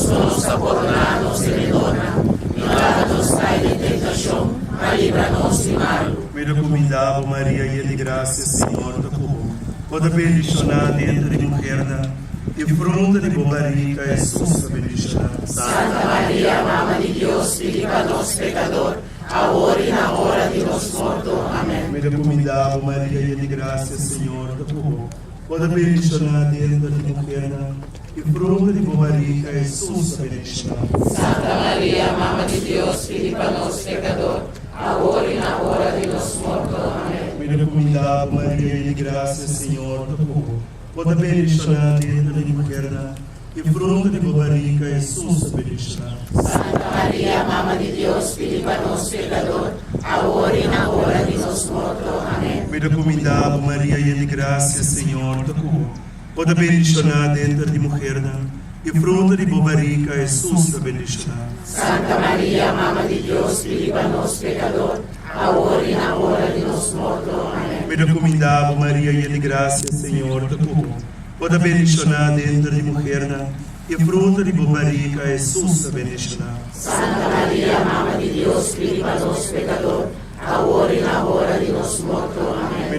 nos coronados de Medona, librados de tentação, livra-nos do mal. Me recomendavo Maria, cheia de graça, Senhor te cubo. Toda bendicionada entre mulheres, e fruto de tua barriga, Jesus, bendicionado. Santa Maria, Mãe de Deus, pediva nos pecador, agora e na hora de nos mortos. Amém. Me recomendavo Maria, cheia de graça, Senhor te cubo. Toda bendicionada entre mulheres, e fruto de tua barriga, Jesus, bendicionado. Santa Maria, Mãe de Deus, pediva nos pecador, agora e na hora de nos mortos. Amém. Me recomendavo Maria, cheia de graça, Senhor te cubo. Toda bendicionada entre mulheres, e fruto de tua barriga, Jesus, bendicionado. Santa Maria, Mãe de Deus, pediva nos pecador, agora e na hora de nos mortos. Amém. Me recomendavo Maria, cheia de graça, Senhor te cubo. Toda bendicionada entre mulheres, e fruto de tua barriga, Jesus, bendicionado. Santa Maria, Mãe de Deus, pediva nos pecador, agora e na hora de nos mortos. Amém. Me recomendavo Maria, cheia de graça, Senhor te cubo. Toda bendicionada entre mulheres, e fruto de tua barriga, Jesus, bendicionado. Santa Maria, Mãe de Deus, pediva nos pecador, agora e na hora de nos mortos. Amém.